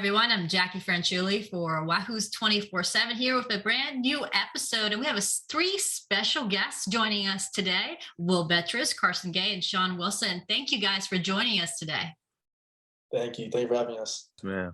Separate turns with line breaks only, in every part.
Everyone, I'm Jackie Franchuli for Wahoo's 24/7 here with a brand new episode. And we have three special guests joining us today: Will Bettridge, Karson Gay, and Sean Wilson. Thank you guys for joining us today.
Thank you. Thank you for having us.
Yeah.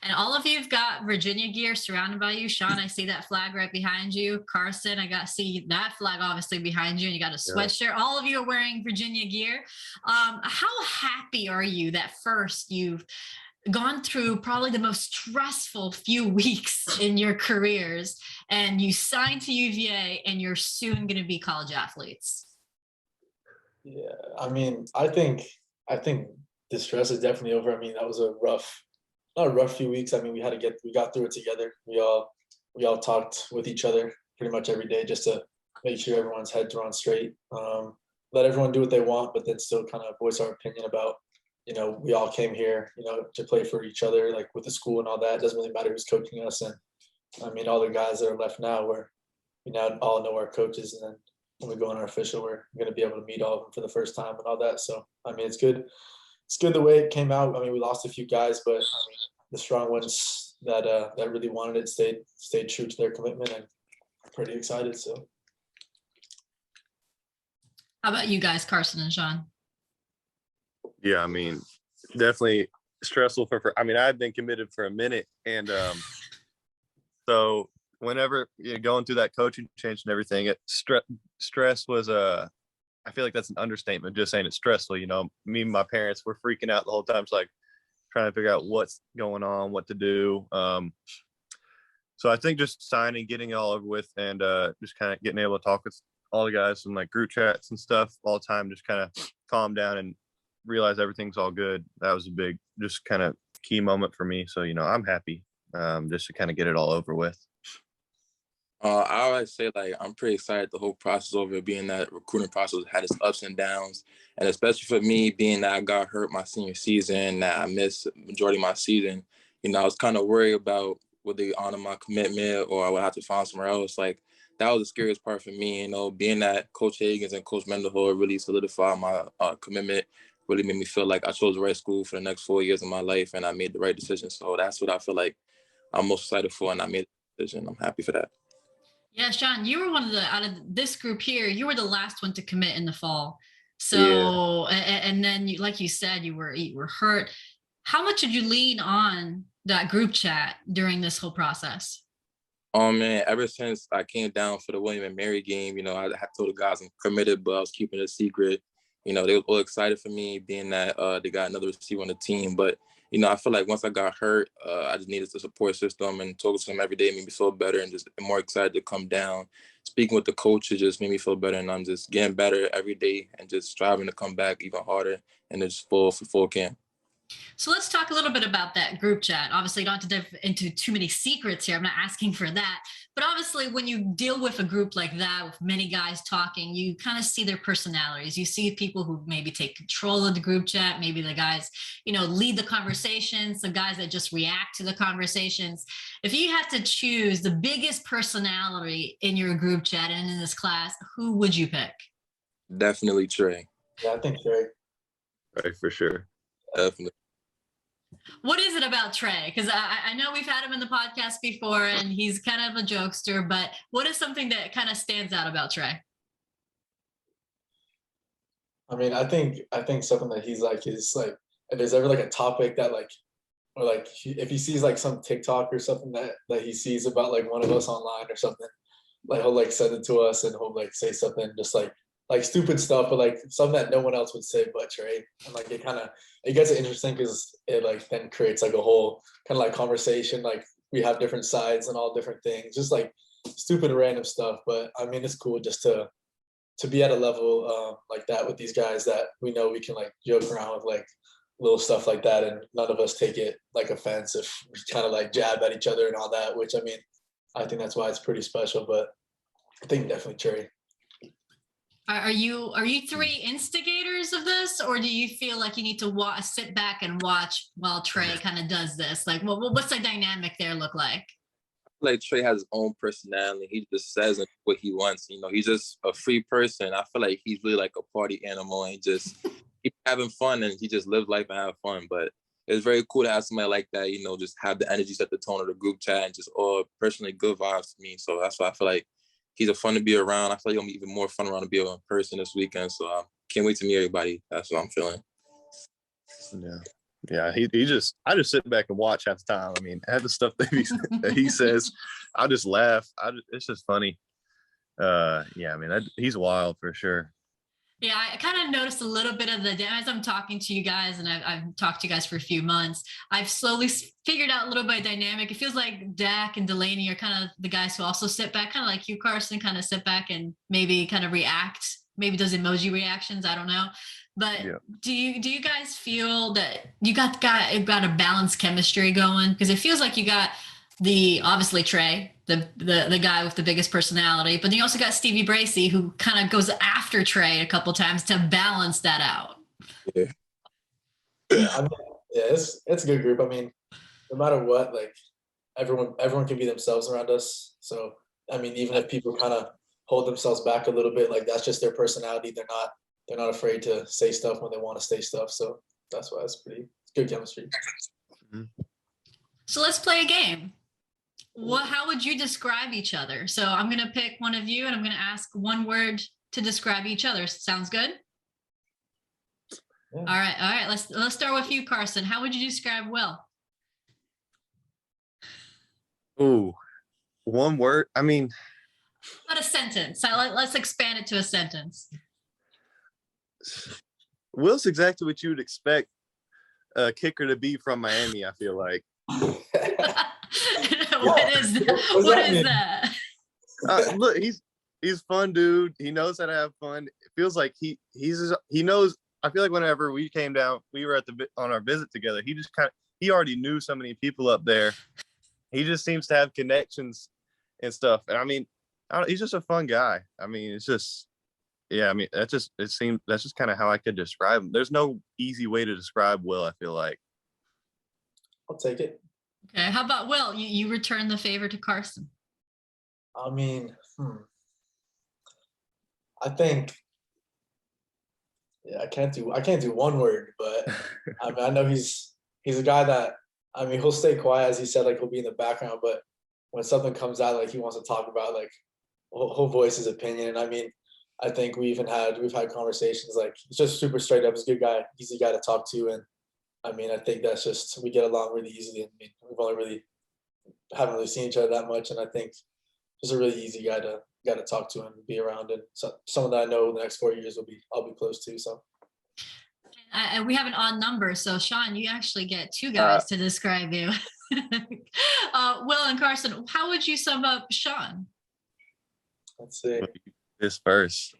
And all of you have got Virginia gear surrounded by you. Sean, I see that flag right behind you. Karson, I got see that flag obviously behind you, and you got a sweatshirt. All of you are wearing Virginia gear. How happy are you that first you've gone through probably the most stressful few weeks in your careers, and you signed to UVA, and you're soon going to be college athletes?
Yeah, I think the stress is definitely over. I mean, that was not a rough few weeks. I mean, we got through it together. We all talked with each other pretty much every day just to make sure everyone's heads are on straight. Let everyone do what they want, but then still kind of voice our opinion about, we all came here, to play for each other, like with the school and all that. It doesn't really matter who's coaching us. And I mean, all the guys that are left now, we now all know our coaches. And then when we go on our official, we're going to be able to meet all of them for the first time and all that. So, I mean, it's good. It's good the way it came out. I mean, we lost a few guys, but the strong ones that really wanted it stayed true to their commitment, and I'm pretty excited. So,
how about you guys, Karson and Sean?
Yeah, I mean, definitely stressful I had been committed for a minute, and so whenever you're going through that coaching change and everything, stress was I feel like that's an understatement, just saying it's stressful. Me and my parents were freaking out the whole time. It's like trying to figure out what's going on, what to do. So I think just signing, getting it all over with, and just kind of getting able to talk with all the guys from like group chats and stuff all the time, just kind of calm down and realize everything's all good. That was a big, just kind of key moment for me. So, I'm happy just to kind of get it all over with.
I always say, I'm pretty excited the whole process over, being that recruiting process had its ups and downs. And especially for me, being that I got hurt my senior season, that I missed the majority of my season, I was kind of worried about would they honor my commitment or I would have to find somewhere else. Like, that was the scariest part for me, being that Coach Higgins and Coach Mendenhall really solidified my commitment, really made me feel like I chose the right school for the next 4 years of my life, and I made the right decision. So that's what I feel like I'm most excited for, and I made the decision. I'm happy for that.
Yeah, Sean, you were out of this group here, you were the last one to commit in the fall. So, yeah. And then like you said, you were hurt. How much did you lean on that group chat during this whole process?
Oh man, ever since I came down for the William and Mary game, I had told the guys I'm committed, but I was keeping it a secret. They were all excited for me, being that they got another receiver on the team. But, I feel like once I got hurt, I just needed the support system, and talking to them every day made me feel better and just more excited to come down. Speaking with the coaches just made me feel better, and I'm just getting better every day and just striving to come back even harder and just full camp.
So let's talk a little bit about that group chat. Obviously, you don't have to dive into too many secrets here. I'm not asking for that. But obviously, when you deal with a group like that, with many guys talking, you kind of see their personalities. You see people who maybe take control of the group chat. Maybe the guys, lead the conversations, the guys that just react to the conversations. If you had to choose the biggest personality in your group chat and in this class, who would you pick?
Definitely Trey.
Yeah, I think Trey.
Right, for sure.
Definitely.
What is it about Trey? Because I know we've had him in the podcast before, and he's kind of a jokester, but what is something that kind of stands out about Trey?
I mean, I think something that he's like is like, if there's ever like a topic that if he sees like some TikTok or something that he sees about like one of us online or something, like he'll like send it to us, and he'll like say something just like stupid stuff, but like something that no one else would say but Trey. And like it gets interesting because it like then creates like a whole kind of like conversation. Like we have different sides and all different things, just like stupid random stuff. But I mean, it's cool just to be at a level like that with these guys that we know we can like joke around with like little stuff like that, and none of us take it like offense if we kind of like jab at each other and all that, which I mean, I think that's why it's pretty special. But I think definitely Trey.
Are you three instigators of this, or do you feel like you need to sit back and watch while Trey kind of does this? Like, what's the dynamic there look like?
Like Trey has his own personality. He just says what he wants. He's just a free person. I feel like he's really like a party animal, and he just keep having fun, and he just lives life and have fun. But it's very cool to have somebody like that, you know, just have the energy, set the tone of the group chat, and just all personally good vibes to me. So that's why I feel like he's a fun to be around. I feel like he'll be even more fun around to be around in person this weekend. So can't wait to meet everybody. That's what I'm feeling.
Yeah. I just sit back and watch half the time. I mean, half the stuff that he says, I just laugh. It's just funny. I mean, he's wild for sure.
Yeah, I kind of noticed a little bit of as I'm talking to you guys, and I've talked to you guys for a few months, I've slowly figured out a little bit of dynamic. It feels like Dak and Delaney are kind of the guys who also sit back, kind of like you, Karson, kind of sit back and maybe kind of react, maybe does emoji reactions. I don't know. But do you guys feel that you got a balanced chemistry going? Because it feels like you got obviously Trey, the guy with the biggest personality, but then you also got Stevie Bracey, who kind of goes after Trey a couple times to balance that out.
Yeah, I mean, it's a good group. I mean, no matter what, like everyone can be themselves around us. So I mean, even if people kind of hold themselves back a little bit, like that's just their personality. They're not afraid to say stuff when they want to say stuff. So that's why it's good chemistry.
So let's play a game. How would you describe each other? So I'm going to pick one of you and I'm going to ask one word to describe each other. Sounds good? Yeah. All right. Let's start with you, Karson. How would you describe Will?
Ooh, one word. I mean,
not a sentence. Let's expand it to a sentence.
Will's exactly what you would expect a kicker to be from Miami, I feel like.
What is that?
Look, he's fun dude. He knows how to have fun. It feels like he knows. I feel like whenever we came down, we were on our visit together. He already knew so many people up there. He just seems to have connections and stuff. And I mean, he's just a fun guy. I mean, it's just, yeah. I mean, that's just kind of how I could describe him. There's no easy way to describe Will, I feel like.
I'll take it.
Okay, how about Will? You return the favor to Karson.
I mean, I think, I can't do one word, but I mean, I know he's a guy that, I mean, he'll stay quiet, as he said, like he'll be in the background, but when something comes out, like he wants to talk about, like he'll voice his opinion. And I mean, I think we've had conversations, like he's just super straight up. He's a good guy, easy guy to talk to, and I mean, I think that's just, we get along really easily. I mean, haven't really seen each other that much, and I think just a really easy guy to talk to and be around, and so someone that I know the next 4 years I'll be close to. So
we have an odd number, so Sean, you actually get two guys to describe you. Will and Karson, how would you sum up Sean?
Let's see.
This first.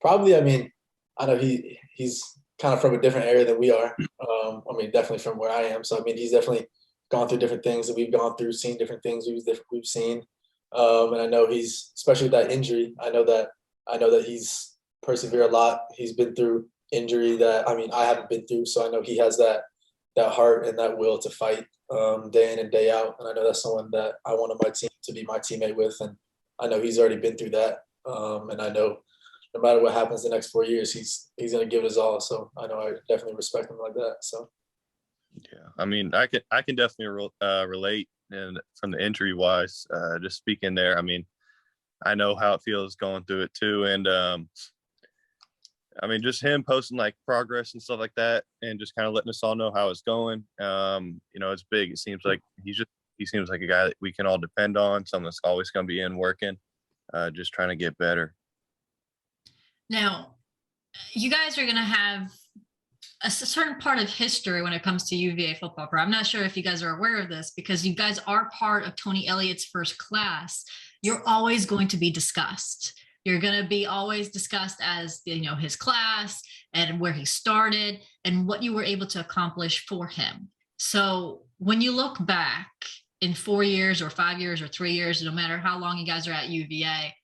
Probably, I mean, I know he's kind of from a different area than we are. I mean, definitely from where I am. So I mean, he's definitely gone through different things that we've gone through, seen different things we've seen. And I know he's, especially with that injury, I know that he's persevered a lot. He's been through injury that, I mean, I haven't been through. So I know he has that heart and that will to fight day in and day out. And I know that's someone that I wanted my team to be my teammate with. And I know he's already been through that. And I know no matter what happens the next 4 years, he's going to give it his all. So I know I definitely respect him like that. So.
Yeah, I mean, I can definitely relate, and from the injury wise, just speaking there. I mean, I know how it feels going through it too, and I mean, just him posting like progress and stuff like that, and just kind of letting us all know how it's going. You know, it's big. It seems like he seems like a guy that we can all depend on. Someone that's always going to be in working, just trying to get better.
Now, you guys are going to have a certain part of history when it comes to UVA football program. I'm not sure if you guys are aware of this, because you guys are part of Tony Elliott's first class. You're always going to be discussed. You're going to be always discussed as, you know, his class and where he started and what you were able to accomplish for him. So when you look back in 4 years or 5 years or 3 years, no matter how long you guys are at UVA,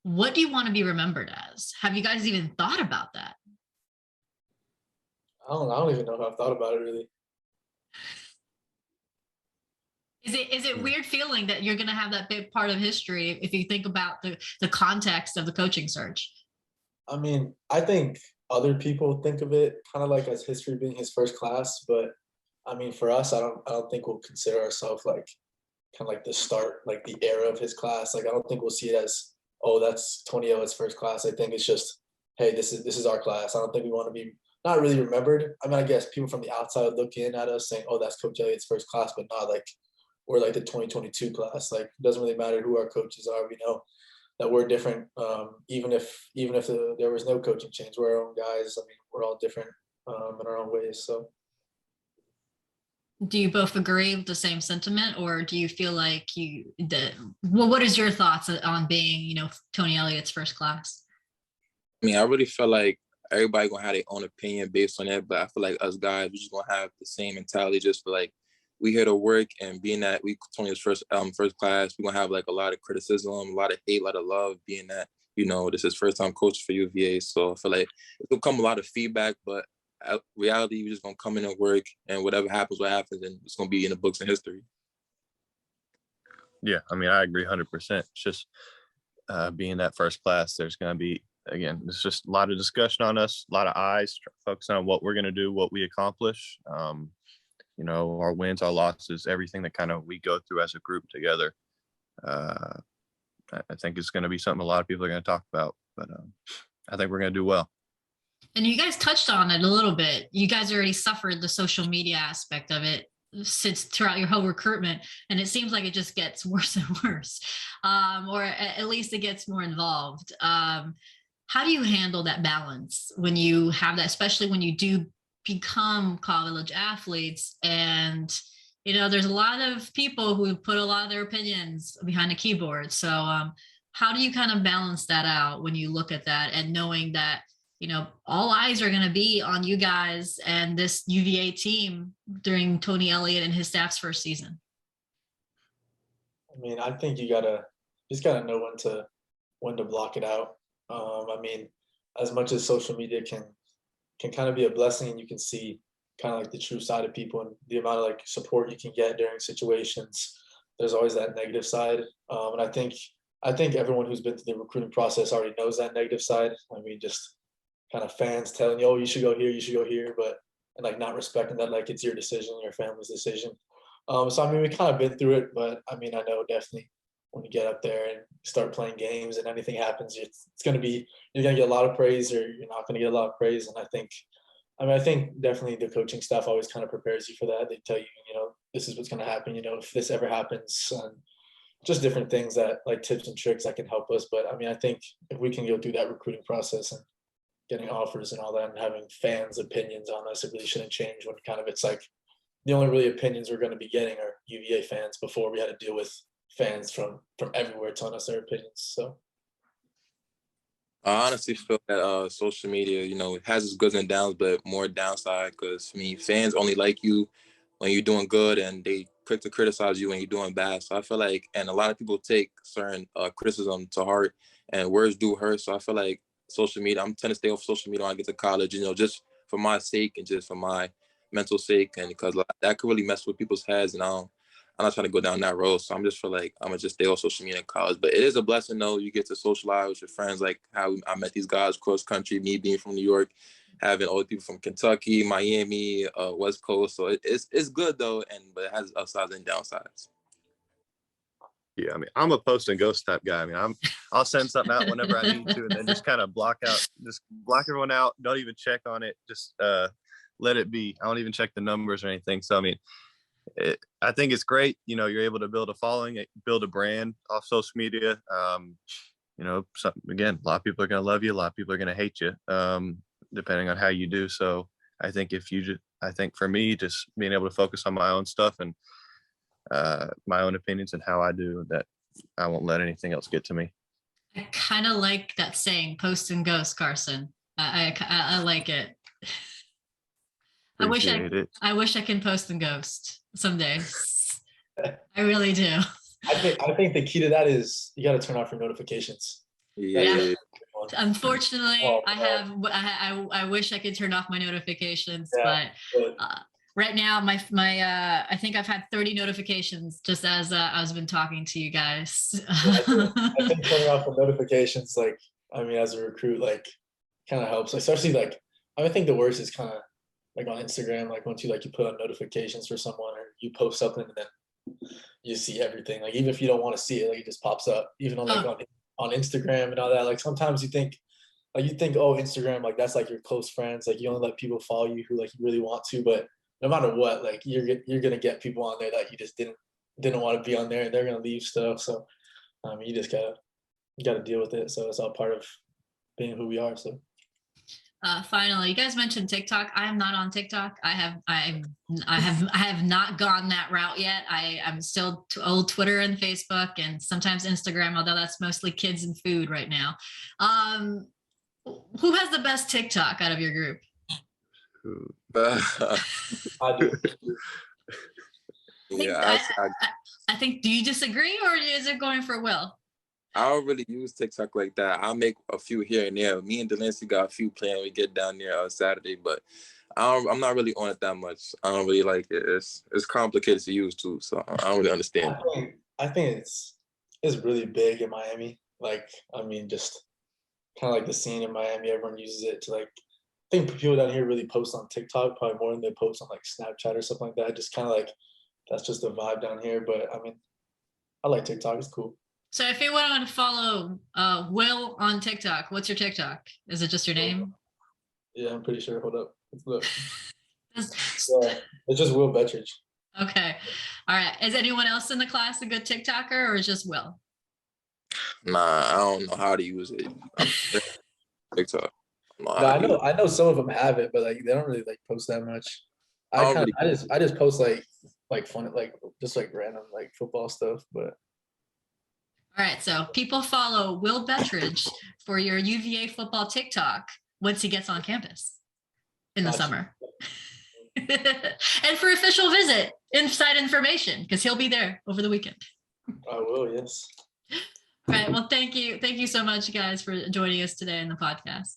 what do you want to be remembered as? Have you guys even thought about that?
I don't even know if I've thought about it really.
Is it weird feeling that you're going to have that big part of history if you think about the context of the coaching search?
I mean, I think other people think of it kind of like as history being his first class, but I mean, for us, I don't think we'll consider ourselves like kind of like the start, like the era of his class. Like I don't think we'll see it as, oh, that's Tony Elliott's first class. I think it's just, hey, this is our class. I don't think we want to be not really remembered. I mean, I guess people from the outside look in at us saying, oh, that's Coach Elliott's first class, but not like we're like the 2022 class. Like it doesn't really matter who our coaches are. We know that we're different. Even if there was no coaching change, we're our own guys. I mean, we're all different in our own ways. So.
Do you both agree with the same sentiment, or do you feel like what is your thoughts on being, Tony Elliott's first class?
I mean, I really feel like everybody gonna have their own opinion based on that, but I feel like us guys, we just gonna have the same mentality. Just for like, we here to work, and being that we Tony's first class, we gonna have like a lot of criticism, a lot of hate, a lot of love. Being that this is first time coach for UVA, so I feel like it's gonna come a lot of feedback, but reality, we're just gonna come in and work, and whatever happens, and it's gonna be in the books of history.
Yeah, I mean, I agree 100%. It's just being that first class, there's going to be, again, it's just a lot of discussion on us, a lot of eyes focusing on what we're going to do, what we accomplish, our wins, our losses, everything that kind of we go through as a group together. I think it's going to be something a lot of people are going to talk about, but I think we're going to do well.
And you guys touched on it a little bit. You guys already suffered the social media aspect of it since throughout your whole recruitment, and it seems like it just gets worse and worse, or at least it gets more involved. How do you handle that balance when you have that, especially when you do become college athletes and there's a lot of people who put a lot of their opinions behind a keyboard? So how do you kind of balance that out when you look at that and knowing that all eyes are going to be on you guys and this UVA team during Tony Elliott and his staff's first season?
I mean, I think you just gotta know when to block it out. I mean, as much as social media can kind of be a blessing, and you can see kind of like the true side of people and the amount of like support you can get during situations, there's always that negative side. And I think everyone who's been through the recruiting process already knows that negative side. I mean, just kind of fans telling you, oh, you should go here, and like not respecting that, like it's your decision, your family's decision. So I mean, we kind of been through it, but I mean, I know definitely when you get up there and start playing games and anything happens, you're going to get a lot of praise, or you're not going to get a lot of praise. And I think definitely the coaching staff always kind of prepares you for that. They tell you, this is what's going to happen, if this ever happens, and just different things that like tips and tricks that can help us. But I mean, I think if we can go through that recruiting process and getting offers and all that and having fans' opinions on us, it really shouldn't change when kind of it's like the only really opinions we're going to be getting are UVA fans. Before, we had to deal with fans from everywhere telling us their opinions. So
I honestly feel that social media, it has its goods and downs, but more downside, because for me, fans only like you when you're doing good, and they quick to criticize you when you're doing bad. So I feel like, and a lot of people take certain criticism to heart, and words do hurt. So I feel like social media, I'm trying to stay off social media when I get to college, just for my sake and just for my mental sake, and because that could really mess with people's heads, and I'm not trying to go down that road. So I'm just feel like I'm gonna just stay off social media in college. But it is a blessing though. You get to socialize with your friends, like how I met these guys cross country, me being from New York, having all the people from Kentucky, Miami, West Coast. So it's good though, but it has upsides and downsides.
Yeah, I mean, I'm a post and ghost type guy. I mean, I'll send something out whenever I need to, and then just kind of block everyone out. Don't even check on it. Just let it be. I don't even check the numbers or anything. So I mean, I think it's great. You're able to build a following, build a brand off social media. Again, a lot of people are going to love you. A lot of people are going to hate you, depending on how you do. So I think for me, just being able to focus on my own stuff and my own opinions and how I do that, I won't let anything else get to me.
I kind of like that saying, post and ghost, Karson. I like it. I wish I can post and ghost someday. I really do.
I think the key to that is you got to turn off your notifications.
Yeah.
Unfortunately, I wish I could turn off my notifications, but right now my I think I've had 30 notifications just as I've been talking to you guys.
I think turning off the notifications, as a recruit, kind of helps, especially I think the worst is kind of like on Instagram, like once you put on notifications for someone or you post something and then you see everything. Like even if you don't want to see it, like it just pops up. Even on on Instagram and all that. Like sometimes you think, oh, Instagram, like that's like your close friends. Like you only let people follow you who like you really want to, but no matter what, like you're gonna get people on there that you just didn't want to be on there, and they're gonna leave stuff. So you just gotta deal with it. So it's all part of being who we are. So
finally, you guys mentioned TikTok. I am not on TikTok. I have not gone that route yet. I'm still old Twitter and Facebook and sometimes Instagram, although that's mostly kids and food right now. Who has the best TikTok out of your group?
I do.
I think, do you disagree or is it going for Will?
I don't really use TikTok like that. I'll make a few here and there. Me and Delancey got a few planned. We get down there on Saturday, but I'm not really on it that much. I don't really like it. It's complicated to use too, so I don't really understand.
I think it's really big in Miami. Like, I mean, just kind of like the scene in Miami. Everyone uses it to like. I think people down here really post on TikTok probably more than they post on like Snapchat or something like that. Just kind of like that's just the vibe down here. But I mean, I like TikTok. It's cool.
So if you want to follow Will on TikTok, what's your TikTok? Is it just your name?
Yeah, I'm pretty sure. Hold up. Let's look. Yeah, it's just Will Bettridge.
Okay. All right. Is anyone else in the class a good TikToker or just Will?
Nah, I don't know how to use it. TikTok.
I know some of them have it, but like they don't really like post that much. I just post like fun, like just like random like football stuff, but.
All right, so people follow Will Bettridge for your UVA football TikTok once he gets on campus in the summer. And for official visit, inside information, because he'll be there over the weekend.
I will, yes.
All right, well, thank you. Thank you so much, guys, for joining us today in the podcast.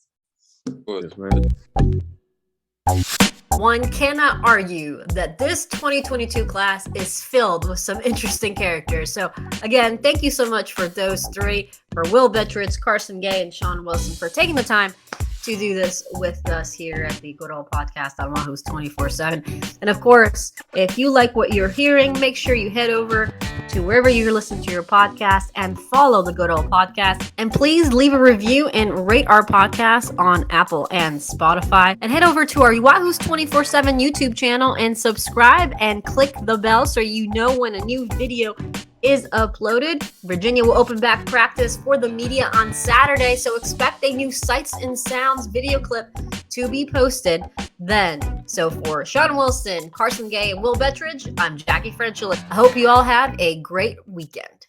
One cannot argue that this 2022 class is filled with some interesting characters. So again, thank you so much for those three, for Will Bettridge, Karson Gay, and Sean Wilson for taking the time to do this with us here at the Good Old Podcast on Wahoo's 24/7. And of course, if you like what you're hearing, make sure you head over to wherever you're listening to your podcast and follow the Good Old Podcast. And please leave a review and rate our podcast on Apple and Spotify. And head over to our Wahoo's 24/7 YouTube channel and subscribe and click the bell so you know when a new video is uploaded. Virginia will open back practice for the media on Saturday, so expect a new Sights and Sounds video clip to be posted then. So for Sean Wilson, Karson Gay, and Will Bettridge, I'm Jackie Frenchel. I hope you all have a great weekend.